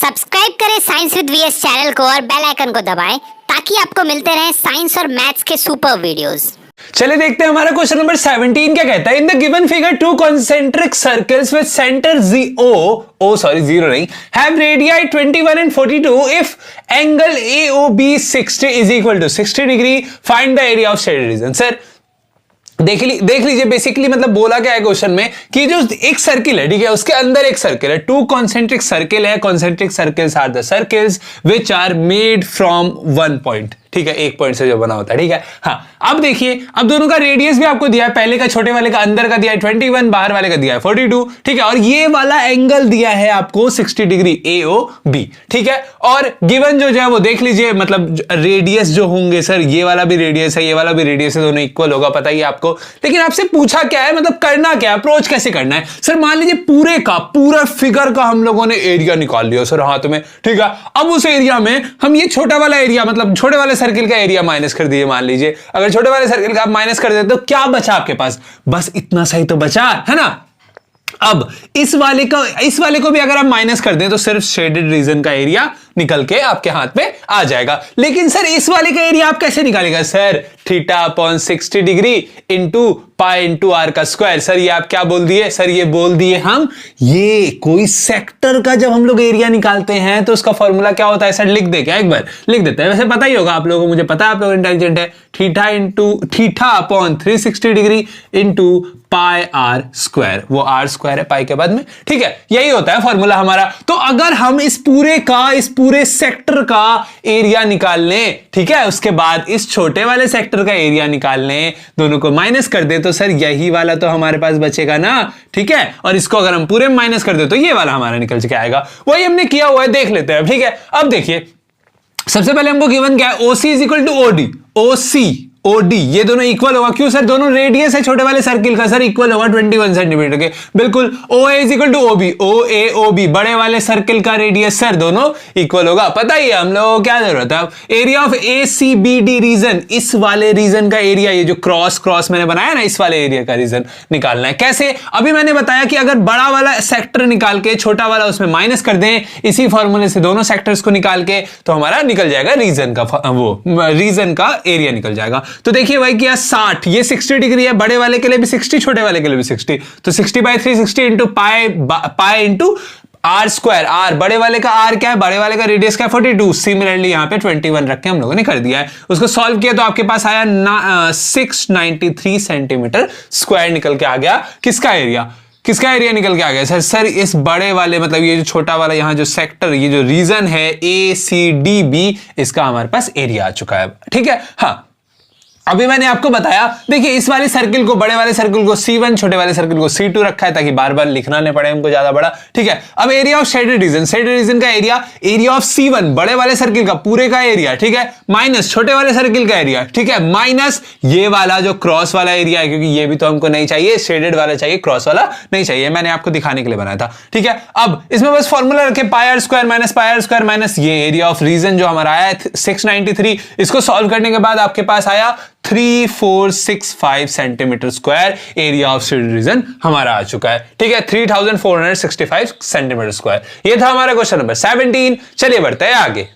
Subscribe करें science with VS channel को और बेल आइकन को दबाएं ताकि आपको मिलते रहें साइंस और मैथ्स के सुपर वीडियोस। चलिए देखते हैं हमारा क्वेश्चन नंबर 17 क्या कहता है। In the given figure two concentric circles with centre zero नहीं have radii 21 and 42 if angle AOB 60 is equal to 60 degree find the area of shaded region. Sir देख लीजिए बेसिकली मतलब बोला क्या है क्वेश्चन में कि जो एक सर्किल है, ठीक है, उसके अंदर एक सर्किल है, टू कॉन्सेंट्रिक सर्किल है। Concentric circles are the circles which are made from one point, ठीक है, एक पॉइंट से जो बना होता है, ठीक है। हाँ, अब देखिए, अब दोनों का रेडियस भी आपको दिया है, पहले का छोटे वाले का अंदर का दिया है 21, बाहर वाले का दिया है 42, ठीक है, और ये वाला एंगल दिया है आपको 60 डिग्री AOB, ठीक है। और गिवन जो है वो देख लीजिए, मतलब रेडियस जो होंगे, सर ये वाला भी रेडियस है, ये वाला भी रेडियस है, दोनों इक्वल होगा, पता ही आपको। लेकिन आपसे पूछा क्या है, मतलब करना क्या है, अप्रोच कैसे करना है। सर मान लीजिए पूरा फिगर का हम लोगों ने एरिया निकाल लिया सर हाथ में, ठीक है। अब उस एरिया में हम ये छोटा वाला एरिया, मतलब छोटे वाले सर्किल का एरिया माइनस कर दिए। मान लीजिए अगर छोटे वाले सर्किल का आप माइनस कर देते तो क्या बचा आपके पास, बस इतना सही तो बचा है ना। अब इस वाले को भी अगर आप माइनस कर दें तो सिर्फ शेडेड रीजन का एरिया निकल के आपके हाथ में आ जाएगा। लेकिन सर इस वाले का एरिया आप कैसे निकालेगा, sir θ/60 degree into pi into r का स्क्वायर। सर ये आप क्या बोल दिए, सर ये बोल दिए हम, ये कोई सेक्टर का जब हम लोग एरिया निकालते हैं तो उसका फॉर्मूला क्या होता है, सर लिख दे क्या, एक बार लिख देते हैं, वैसे पता ही होगा आप लोगों को, मुझे पता है आप लोग इंटेलिजेंट है। θ/360 degree into pi r square, वो आर स्क्वायर है पाई के बाद में, ठीक है, यही होता है फॉर्मूला हमारा। तो अगर हम इस पूरे सेक्टर का एरिया निकाल लें, ठीक है, उसके बाद इस छोटे वाले सेक्टर का एरिया निकाल लें, दोनों को माइनस कर दे तो सर यही वाला तो हमारे पास बचेगा ना, ठीक है। और इसको अगर हम पूरे माइनस कर दे तो ये वाला हमारा निकल के आएगा। वही हमने किया हुआ है, देख लेते हैं, ठीक है। अब देखिए सबसे पहले हमको गिवन क्या है, OC is equal to OD, OD ये दोनों इक्वल होगा, क्यों सर, दोनों रेडियस है छोटे वाले सर्किल का, सर इक्वल होगा 21 सेंटीमीटर के, बिल्कुल। OA is equal to OB बड़े वाले सर्किल का रेडियस, सर दोनों इक्वल होगा, पता ही है हम लोगों को क्या जरूरत है। अब एरिया ऑफ ACBD रीजन, इस वाले रीजन का एरिया, ये जो क्रॉस मैंने बनाया ना, इस वाले एरिया का रीजन निकालना है। कैसे, अभी मैंने बताया कि अगर बड़ा वाला सेक्टर निकाल के छोटा वाला उसमें माइनस कर दें, इसी फॉर्मूले से दोनों सेक्टर्स को निकाल के, तो हमारा निकल जाएगा रीजन का, वो रीजन का एरिया निकल जाएगा। तो देखिए भाई क्या 60, ये 60 डिग्री है, बड़े वाले के लिए भी 60, छोटे वाले के लिए भी 60, तो 60/360 into pi into R square. R बड़े वाले का आर क्या है, बड़े वाले का रेडियस क्या है 42, सिमिलरली यहां पे 21 रख के हम लोगों ने कर दिया है। उसको सॉल्व किया तो आपके पास आया 693 सेंटीमीटर स्क्वायर निकल के आ गया। किसका एरिया निकल के आ गया, सर इस बड़े वाले, मतलब ये जो छोटा वाला यहाँ जो सेक्टर, ये जो रीजन है ACDB, इसका हमारे पास एरिया आ चुका है, ठीक है। हाँ, अभी मैंने आपको बताया, देखिए इस वाले सर्किल को, बड़े वाले सर्किल को C1, छोटे वाले सर्किल को C2 रखा है ताकि बार बार लिखना नहीं पड़े हमको ज्यादा बड़ा, ठीक है। अब एरिया ऑफ शेडेड रीजन का एरिया ऑफ C1 बड़े वाले सर्किल का पूरे का एरिया, ठीक है, माइनस छोटे वाले सर्किल का एरिया, ठीक है, माइनस ये वाला जो क्रॉस वाला एरिया है, क्योंकि ये भी तो हमको नहीं चाहिए, शेडेड वाला चाहिए, क्रॉस वाला नहीं चाहिए, मैंने आपको दिखाने के लिए बनाया था, ठीक है। अब इसमें बस फॉर्मूला रखे, पाई आर स्क्वायर माइनस ये एरिया ऑफ रीजन जो हमारा आया 693, इसको सॉल्व करने के बाद आपके पास आया 3465 centimetre square area of shaded reason हमारा आ चुका है, ठीक है, 3465 सेंटीमीटर स्क्वायर। ये था हमारा क्वेश्चन नंबर 17। चलिए बढ़ते हैं आगे।